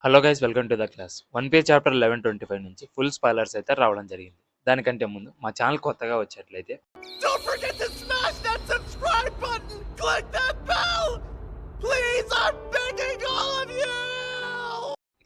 Hello guys, welcome to the class. One pay chapter 1125 నుంచి full spoilers అయితే రావడం జరిగింది. దానికంటే ముందు మా ఛానల్ కొత్తగా వచ్చేట్లయితే Don't forget to smash that subscribe button! Click that bell! Please, I'm begging all of you!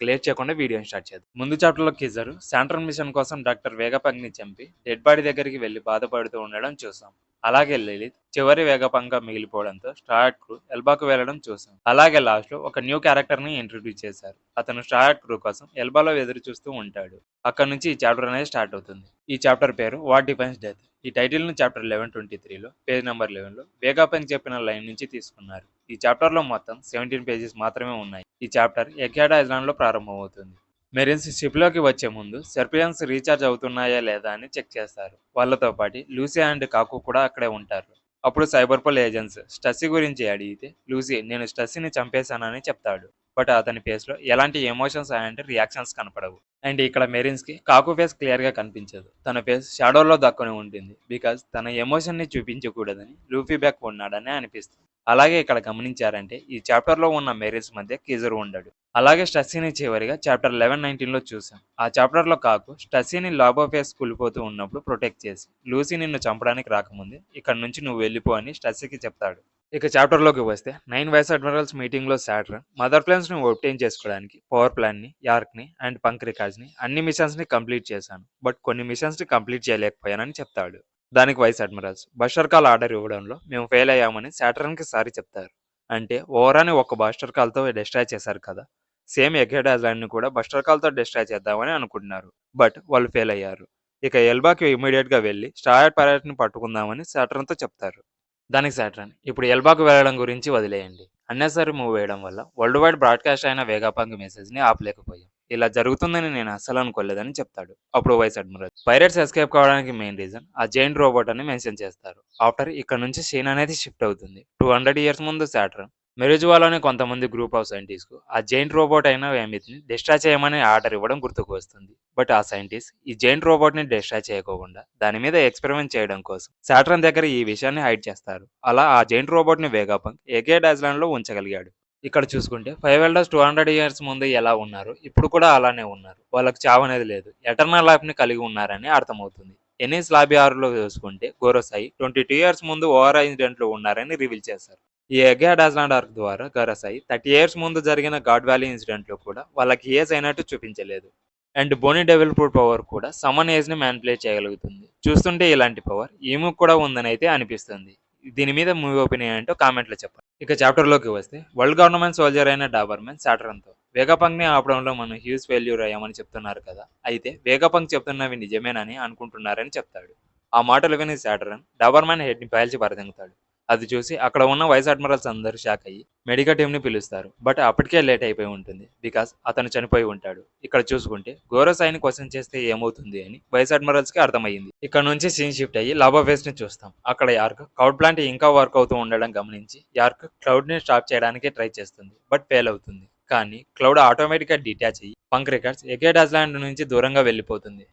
Late చేయకుండా వీడియోని స్టార్ట్ చేద్దాం. ముందు చాప్టర్లో కిజరు శాంట్రన్ మిషన్ కోసం డాక్టర్ వేగపంగ్ని చంపి డెడ్ బాడీ దగ్గరికి వెళ్లి బాధపడుతూ ఉండడం చూసాం. అలాగే లలిత్ చివరి వేగపంగా మిగిలిపోవడంతో స్టార్ట్ క్రూ ఎల్బాకు వెళ్లడం చూసాం. అలాగే లాస్ట్ లో ఒక న్యూ క్యారెక్టర్ ని ఇంట్రడ్యూస్ చేశారు. అతను స్టార్ట్ క్రూ కోసం ఎల్బాలో ఎదురు చూస్తూ ఉంటాడు. అక్కడ నుంచి ఈ చాప్టర్ అనేది స్టార్ట్ అవుతుంది. ఈ చాప్టర్ పేరు వాట్ డిఫైన్స్ డెత్. ఈ టైటిల్ ను చాప్టర్ 1123లో పేజ్ నెంబర్ 11లో వేగపంగ్ చెప్పిన లైన్ నుంచి తీసుకున్నారు. ఈ చాప్టర్ లో మొత్తం 17 పేజెస్ మాత్రమే ఉన్నాయి. ఈ చాప్టర్ ఎగ్యాడా ఐలాండ్ లో ప్రారంభమవుతుంది. మెరిన్స్ షిప్ లోకి వచ్చే ముందు సెర్పియన్స్ రీఛార్జ్ అవుతున్నాయా లేదా అని చెక్ చేస్తారు. వాళ్ళతో పాటు లూసీ అండ్ కాకు కూడా అక్కడే ఉంటారు. అప్పుడు సైబర్పోల్ ఏజెంట్స్ స్టసీ గురించి అడిగితే లూసీ నేను స్టసీని చంపేశానని చెప్తాడు. బట్ అతని ఫేస్ లో ఎలాంటి ఎమోషన్స్ అండ్ రియాక్షన్స్ కనపడవు. అండ్ ఇక్కడ మెరిన్స్ కి కాకు ఫేస్ క్లియర్ గా కనిపించదు. తన ఫేస్ షాడోలో దక్కుని ఉంటుంది. బికాజ్ తన ఎమోషన్ ని చూపించకూడదని లూఫీ బ్యాక్ ఉన్నాడని అనిపిస్తుంది. అలాగే ఇక్కడ గమనించారంటే ఈ చాప్టర్ లో ఉన్న మెరిన్స్ మధ్య కిజర్ ఉండడు. అలాగే స్టసీని చివరిగా చాప్టర్ 1119లో చూసాం. ఆ చాప్టర్ లో కాకు స్టసీని లాబో ఫేస్ కూలిపోతూ ఉన్నప్పుడు ప్రొటెక్ట్ చేసి లూసీ నిన్ను చంపడానికి రాకముందే ఇక్కడ నుంచి నువ్వు వెళ్ళిపో అని స్టసీకి చెప్తాడు. ఇక చాప్టర్ లోకి వస్తే 9 వైస్ అడ్మిరల్స్ మీటింగ్ లో సాటర్న్ మదర్ ప్లాన్స్ ని ఒబ్టైన్ చేసుకోవడానికి పవర్ ప్లాన్ ని, యార్క్ ని అండ్ పంక్ రికార్డ్స్ ని అన్ని మిషన్స్ ని కంప్లీట్ చేశాను. బట్ కొన్ని మిషన్స్ ని కంప్లీట్ చేయలేకపోయానని చెప్తాడు. దానికి vice admirals buster call order ఇవ్వడంలో మేము ఫెయిల్ అయ్యామని సాటర్న్ కి సారీ చెప్తారు. అంటే ఓవరాని ఒక బస్టర్ కాల్ తో డిస్ట్రాయ్ చేశారు కదా, సేమ్ ఎగ్హెడ్ ఐలాండ్ ని కూడా బస్టర్ కాల్ తో డిస్ట్రాయ్ చేద్దామని అనుకుంటున్నారు. బట్ వాళ్ళు ఫెయిల్ అయ్యారు. ఇక ఎల్బాకి ఇమీడియట్ గా వెళ్లి స్టార్ పైలట్ ని పట్టుకుందామని సాటర్న్ తో చెప్తారు. దానికి సాటర్న్ ఇప్పుడు ఎల్బాకు వెళ్ళడం గురించి వదిలేయండి. అన్నెసరీ మూవ్ వేయడం వల్ల వరల్డ్ వైడ్ బ్రాడ్కాస్ట్ అయిన వేగాపంగ్ మెసేజ్ ని ఆపలేకపోయాం. ఇలా జరుగుతుందని నేను అస్సలు అనుకోలేదని చెప్తాడు. అప్పుడు వైస్ అడ్మిరల్ పైరేట్స్ ఎస్కేప్ కావడానికి మెయిన్ రీజన్ ఆ జైంట్ రోబోట్ అని మెన్షన్ చేస్తారు. ఆఫ్టర్ ఇక్కడ నుంచి సీన్ అనేది షిఫ్ట్ అవుతుంది. 200 ఇయర్స్ ముందు సాటర్న్ మెరుజువాలోని కొంతమంది గ్రూప్ ఆఫ్ సైంటిస్ట్ కు ఆ జైంట్ రోబోట్ అయిన ఎమిత్ ని డిస్ట్రాయ్ చేయమని ఆర్డర్ ఇవ్వడం గుర్తుకు వస్తుంది. బట్ ఆ సైంటిస్ట్ ఈ జైంట్ రోబోట్ ని డిస్ట్రాయ్ చేయకోకుండా దాని మీద ఎక్స్పెరిమెంట్ చేయడం కోసం సాటర్న్ దగ్గర ఈ విషయాన్ని హైడ్ చేస్తారు. అలా ఆ జైంట్ రోబోట్ ని వేగాపంగ్ ఎగేడ్ ఐలాండ్ లో ఉంచగలిగాడు. ఇక్కడ చూసుకుంటే 5 ఎల్డర్స్ 200 ఇయర్స్ ముందు ఎలా ఉన్నారు ఇప్పుడు కూడా అలానే ఉన్నారు. వాళ్ళకి చావు అనేది లేదు. ఎటర్నల్ లైఫ్ ని కలిగి ఉన్నారని అర్థమవుతుంది. ఎనీస్ లాబీ ఆరులో చూసుకుంటే గోరోసాయి 22 ఇయర్స్ ముందు ఓవర్ ఇన్సిడెంట్ లో ఉన్నారని రివీల్ చేశారు. ఈ ఎగ్గాడ్ ఐలాండ్ ఆర్క్ ద్వారా గరసాయి 30 ఇయర్స్ ముందు జరిగిన గాడ్ వ్యాలీ ఇన్సిడెంట్ లో కూడా వాళ్ళకి ఏజ్ అయినట్టు చూపించలేదు. And Boney devil food power కూడా సమన్ ఏజ్ ని మ్యానిపులేట్ చేయగలుగుతుంది. చూస్తుంటే ఇలాంటి పవర్ ఈమెకు కూడా ఉందని అయితే అనిపిస్తుంది. దీని మీద మీ ఒపీనియన్ ఏంటో కామెంట్లో చెప్పండి. ఇక చాప్టర్ లోకి వస్తే వరల్డ్ గవర్నమెంట్ సోల్జర్ అయిన డాబర్మెన్ సాటర్న్తో వేగపంగ్ ని ఆపడంలో మనం హ్యూజ్ ఫెయిల్యూర్ అయ్యామని చెప్తున్నారు కదా, అయితే వేగపంగ్ చెప్తున్నవి నిజమేనని అనుకుంటున్నారని చెప్తాడు. ఆ మాటలు విని సాటర్న్ డాబర్మెన్ హెడ్ ని పేల్చి పరదెంగుతాడు. అది చూసి అక్కడ ఉన్న వైస్ అడ్మిరల్స్ అందరూ షాక్ అయ్యి మెడికల్ టీమ్ ని పిలుస్తారు. బట్ అప్పటికే లేట్ అయిపోయి ఉంటుంది. బికాస్ అతను చనిపోయి ఉంటాడు. ఇక్కడ చూసుకుంటే గోరోసాయిని క్వశ్చన్ చేస్తే ఏమవుతుంది అని వైస్ అడ్మిరల్స్ కి అర్థమయ్యింది. ఇక్కడ నుంచి సీన్ షిఫ్ట్ అయ్యి లాబా ఫేస్ ని చూస్తాం. అక్కడ యార్క్ క్లౌడ్ ప్లాంట్ ఇంకా వర్క్ అవుతూ ఉండడం గమనించి యార్క్ క్లౌడ్ ని స్టాప్ చేయడానికి ట్రై చేస్తుంది. బట్ ఫెయిల్ అవుతుంది. కానీ క్లౌడ్ ఆటోమేటిక్ గా డిటాచ్ అయ్యి పంక్ రికార్డ్స్ ఎగేడ్ ఐలాండ్ నుంచి దూరంగా వెళ్ళిపోతుంది.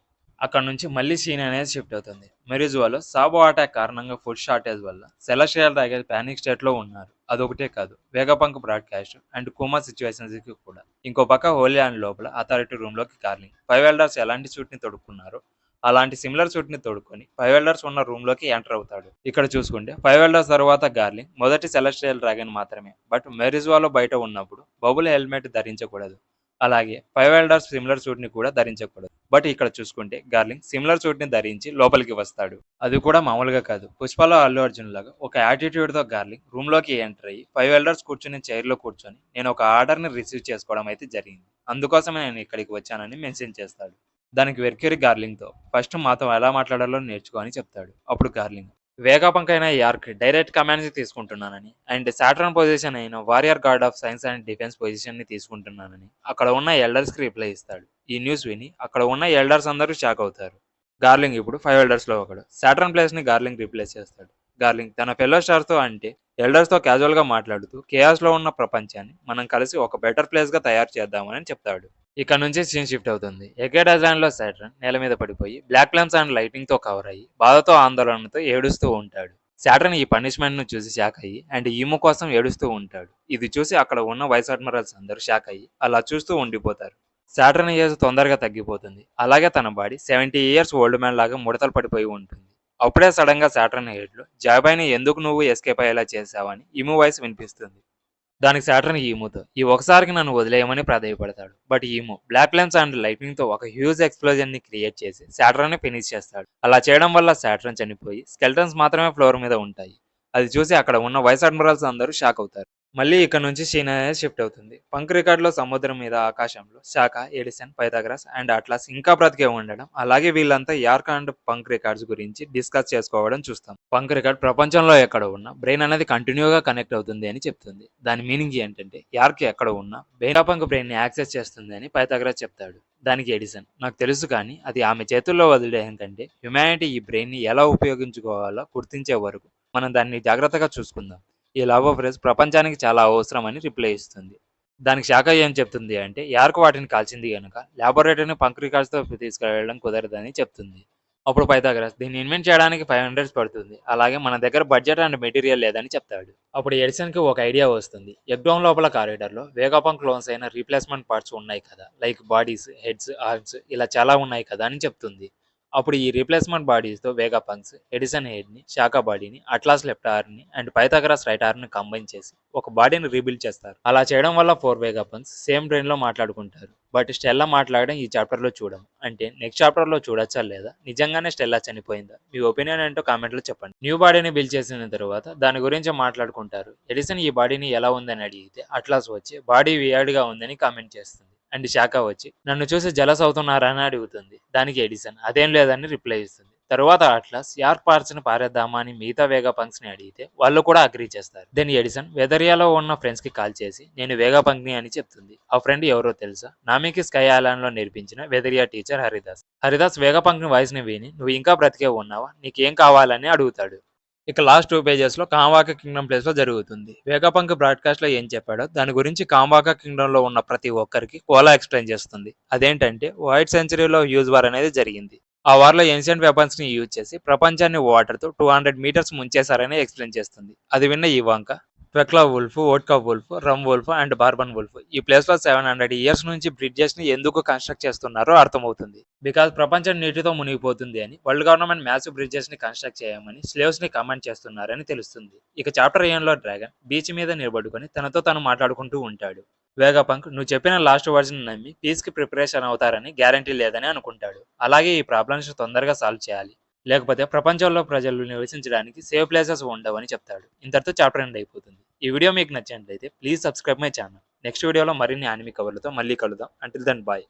అక్కడ నుంచి మళ్ళీ సీన్ అనేది షిఫ్ట్ అవుతుంది. మెరిజువాలో సాబో అటాక్ కారణంగా ఫుడ్ షార్టేజ్ వల్ల సెలెస్టియల్ డ్రాగన్ పానిక్ స్టేట్ లో ఉన్నారు. అదొకటే కాదు, వేగపంక్ బ్రాడ్కాస్ట్ అండ్ కుమా సిచ్యువేషన్స్ కి కూడా. ఇంకో పక్క హోలీ అండ్ లోపల అథారిటీ రూమ్ లోకి కార్లింగ్ 5 ఎల్డర్స్ ఎలాంటి సూట్ ని తొడుక్కున్నారో అలాంటి సిమిలర్ సూట్ ని తోడుకొని 5 ఎల్డర్స్ ఉన్న రూమ్ లోకి ఎంటర్ అవుతాడు. ఇక్కడ చూసుకుంటే 5 ఎల్డర్స్ తర్వాత గార్లింగ్ మొదటి సెలెస్టియల్ డ్రాగన్ మాత్రమే. బట్ మెరిజువాలో బయట ఉన్నప్పుడు బబుల్ హెల్మెట్ ధరించకూడదు. అలాగే 5 ఎల్డర్స్ సిమిలర్ సూట్ ని కూడా ధరించకూడదు. బట్ ఇక్కడ చూసుకుంటే గార్లింగ్ సిమిలర్ సూట్ ని ధరించి లోపలికి వస్తాడు. అది కూడా మామూలుగా కాదు, పుష్పలో అల్లు అర్జున్ లాగా ఒక యాటిట్యూడ్ తో గార్లింగ్ రూమ్ లోకి ఎంటర్ అయ్యి 5 ఎల్డర్స్ కూర్చుని చైర్ లో కూర్చొని నేను ఒక ఆర్డర్ ని రిసీవ్ చేసుకోవడం అయితే జరిగింది, అందుకోసమే నేను ఇక్కడికి వచ్చానని మెన్షన్ చేస్తాడు. దానికి వెర్క్యూరీ గార్లింగ్ తో ఫస్ట్ మాతో ఎలా మాట్లాడాలో నేర్చుకో అని చెప్తాడు. అప్పుడు గార్లింగ్ వేగాపంక్ అయిన యార్క్ డైరెక్ట్ కమాండ్స్ తీసుకుంటున్నానని అండ్ సాటర్న్ పొజిషన్ అయిన warrior guard of science and defence position ని తీసుకుంటున్నానని అక్కడ ఉన్న ఎల్డర్స్ కి రిప్లై ఇస్తాడు. ఈ న్యూస్ విని అక్కడ ఉన్న ఎల్డర్స్ అందరూ షాక్ అవుతారు. గార్లింగ్ ఇప్పుడు 5 ఎల్డర్స్ లో ఒకడు. సాటర్న్ ప్లేస్ ని గార్లింగ్ రీప్లేస్ చేస్తాడు. గార్లింగ్ తన ఫెలో స్టార్స్ తో అంటే ఎల్డర్స్ తో క్యాజువల్ గా మాట్లాడుతూ కేయాస్ లో ఉన్న ప్రపంచాన్ని మనం కలిసి ఒక బెటర్ ప్లేస్ గా తయారు చేద్దామని చెప్తాడు. ఇక్కడ నుంచి సీన్ షిఫ్ట్ అవుతుంది. ఎగేడ్ ఐలాండ్ లో సాటర్న్ నేల మీద పడిపోయి బ్లాక్ ఫ్లేమ్స్ అండ్ లైటింగ్ తో కవర్ అయ్యి బాధతో ఆందోళనతో ఏడుస్తూ ఉంటాడు. సాటర్న్ ఈ పనిష్మెంట్ ను చూసి షాక్ అయ్యి అండ్ ఈము కోసం ఏడుస్తూ ఉంటాడు. ఇది చూసి అక్కడ ఉన్న వైస్ అడ్మిరల్స్ అందరూ షాక్ అయ్యి అలా చూస్తూ ఉండిపోతారు. సాటర్న్ ఏజ్ తొందరగా తగ్గిపోతుంది. అలాగే తన బాడీ 70 ఇయర్స్ ఓల్డ్ మ్యాన్ లాగా ముడతలు పడిపోయి ఉంటుంది. అప్పుడే సడన్ గా సాటర్న్ హెడ్ లో జాబాయ్ని ఎందుకు నువ్వు ఎస్కేప్ అయ్యేలా చేసావని ఈము వాయిస్ వినిపిస్తుంది. దానికి సాటర్న్ ఈముతో ఈ ఒకసారికి నన్ను వదిలేయమని ప్రాధేయపడతాడు. But Imu black lens and lightning తో ఒక హ్యూజ్ ఎక్స్ప్లోజన్ ని క్రియేట్ చేసి సాటర్న్ ని ఫినిష్ చేస్తాడు. అలా చేయడం వల్ల సాటర్న్ చనిపోయి స్కెల్టన్స్ మాత్రమే ఫ్లోర్ మీద ఉంటాయి. అది చూసి అక్కడ ఉన్న వైస్ అడ్మిరల్స్ అందరూ షాక్ అవుతారు. మళ్ళీ ఇక్కడ నుంచి సీన్ అనేది షిఫ్ట్ అవుతుంది. పంక్ రికార్డ్ లో సముద్రం మీద ఆకాశంలో శాఖ, ఎడిసన్, పైథాగరస్ అండ్ అట్లాస్ ఇంకా బ్రతికే ఉండడం, అలాగే వీళ్ళంతా యార్క్ అండ్ పంక్ రికార్డ్స్ గురించి డిస్కస్ చేసుకోవడం చూస్తాం. పంక్ రికార్డ్ ప్రపంచంలో ఎక్కడ ఉన్నా బ్రెయిన్ అనేది కంటిన్యూగా కనెక్ట్ అవుతుంది అని చెప్తుంది. దాని మీనింగ్ ఏంటంటే యార్క్ ఎక్కడ ఉన్నా పంక్ బ్రెయిన్ ని యాక్సెస్ చేస్తుంది అని పైథాగరస్ చెప్తాడు. దానికి ఎడిసన్ నాకు తెలుసు, కానీ అది ఆమె చేతుల్లో వదిలేయడం కంటే హ్యుమానిటీ ఈ బ్రెయిన్ ని ఎలా ఉపయోగించుకోవాలో గుర్తించే వరకు మనం దాన్ని జాగ్రత్తగా చూసుకుందాం. ఈ లవ్ ఆఫ్ రేస్ ప్రపంచానికి చాలా అవసరం అని రిప్లై ఇస్తుంది. దానికి శాఖ ఏం చెప్తుంది అంటే యార్క్ వాటిని కాల్చింది కనుక ల్యాబొరేటరీని పంక్ రికార్డ్స్ తో తీసుకెళ్లడం కుదరదని చెప్తుంది. అప్పుడు పైథాగరస్ దీన్ని ఇన్వెంట్ చేయడానికి 500 పడుతుంది, అలాగే మన దగ్గర బడ్జెట్ అండ్ మెటీరియల్ లేదని చెప్తాడు. అప్పుడు ఎడిసన్ కి ఒక ఐడియా వస్తుంది. ఎగ్డౌన్ లోపల కారిడార్ లో వేగాపంక్ క్లోన్స్ అయిన రీప్లేస్మెంట్ పార్ట్స్ ఉన్నాయి కదా, లైక్ బాడీస్, హెడ్స్, ఆర్మ్స్ ఇలా చాలా ఉన్నాయి కదా అని చెప్తుంది. అప్పుడు ఈ రీప్లేస్మెంట్ బాడీస్ తో వేగాపంక్స్ ఎడిసన్ హెడ్ ని, శాఖ బాడీని, అట్లాస్ లెఫ్ట్ ఆర్మ్ ని అండ్ పైథాగరస్ రైట్ ఆర్మ్ ని కంబైన్ చేసి ఒక బాడీని రీబిల్డ్ చేస్తారు. అలా చేయడం వల్ల 4 వేగాపంక్స్ సేమ్ బ్రెయిన్ లో మాట్లాడుకుంటారు. బట్ స్టెల్లా మాట్లాడడం ఈ చాప్టర్ లో చూడం. అంటే నెక్స్ట్ చాప్టర్ లో చూడొచ్చా లేదా నిజంగానే స్టెల్లా చనిపోయిందా? మీ ఒపీనియన్ ఏంటో కామెంట్ లో చెప్పండి. న్యూ బాడీని బిల్డ్ చేసిన తర్వాత దాని గురించి మాట్లాడుకుంటారు. ఎడిసన్ ఈ బాడీని ఎలా ఉందని అడిగితే అట్లాస్ వచ్చి బాడీ వియర్డ్ గా ఉందని కామెంట్ చేస్తుంది. అండ్ శాఖ వచ్చి నన్ను చూసి జలస్ అవుతున్నారా అని అడుగుతుంది. దానికి ఎడిసన్ అదేం లేదని రిప్లై ఇస్తుంది. తరువాత అట్లాస్ యార్క్ పార్ట్స్ ని పారేద్దామా అని మిగతా వేగాపంక్స్ ని అడిగితే వాళ్ళు కూడా అగ్రీ చేస్తారు. దెన్ ఎడిసన్ వెదరియాలో ఉన్న ఫ్రెండ్స్ కి కాల్ చేసి నేను వేగాపంక్ ని అని చెప్తుంది. ఆ ఫ్రెండ్ ఎవరో తెలుసా? నామికి స్కై ఐలాండ్ లో నేర్పించిన వెదరియా టీచర్ హరిదాస్. హరిదాస్ వేగాపంక్ ని వాయిస్ ని విని నువ్వు ఇంకా బ్రతికే ఉన్నావా, నీకేం కావాలని అడుగుతాడు. ఇక లాస్ట్ 2 పేజెస్ లో కాంవాకా కింగ్డమ్ ప్లేస్ లో జరుగుతుంది. వేగాపంక్ బ్రాడ్కాస్ట్ లో ఏం చెప్పాడో దాని గురించి కాంవాకా కింగ్డమ్ లో ఉన్న ప్రతి ఒక్కరికి కోలా ఎక్స్ప్లెయిన్ చేస్తుంది. అదేంటంటే వైట్ సెంచరీలో హ్యూజ్ వార్ అనేది జరిగింది. ఆ వార్ లో ఏన్షియంట్ వెపన్స్ ని యూజ్ చేసి ప్రపంచాన్ని వాటర్ తో 200 మీటర్స్ ముంచేశారని ఎక్స్ప్లెయిన్ చేస్తుంది. అది విన్న Ivanka Tequila Wolf, Vodka Wolf, Rum Wolf and Bourbon Wolf ఈ ప్లేస్ లో 700 ఇయర్స్ నుంచి బ్రిడ్జెస్ ని ఎందుకు కన్స్ట్రక్ట్ చేస్తున్నారో అర్థమవుతుంది. బికాజ్ ప్రపంచం నీటితో మునిగిపోతుంది అని వరల్డ్ గవర్నమెంట్ మ్యాసివ్ బ్రిడ్జెస్ ని కన్స్ట్రక్ట్ చేయమని స్లేవ్స్ ని కమాండ్ చేస్తున్నారని తెలుస్తుంది. ఇక చాప్టర్ ఏం లో డ్రాగన్ బీచ్ మీద నిలబడుకొని తనతో తను మాట్లాడుకుంటూ ఉంటాడు. వేగాపంక్ నువ్వు చెప్పిన లాస్ట్ వర్డ్స్ నమ్మి పీస్ కి ప్రిపరేషన్ అవుతారని గ్యారంటీ లేదని అనుకుంటాడు. అలాగే ఈ ప్రాబ్లమ్స్ తొందరగా సాల్వ్ చేయాలి, లేకపోతే ప్రపంచంలో ప్రజలు నివసించడానికి సేఫ్ ప్లేసెస్ ఉండవని చెప్తాడు. ఇంతటితో చాప్టర్ ఎండ్ అయిపోతుంది. ఈ వీడియో మీకు నచ్చినట్లయితే please subscribe my channel. Next వీడియోలో మరిన్ని యానిమే కవర్లతో మళ్ళీ కలుద్దాం. Until then bye.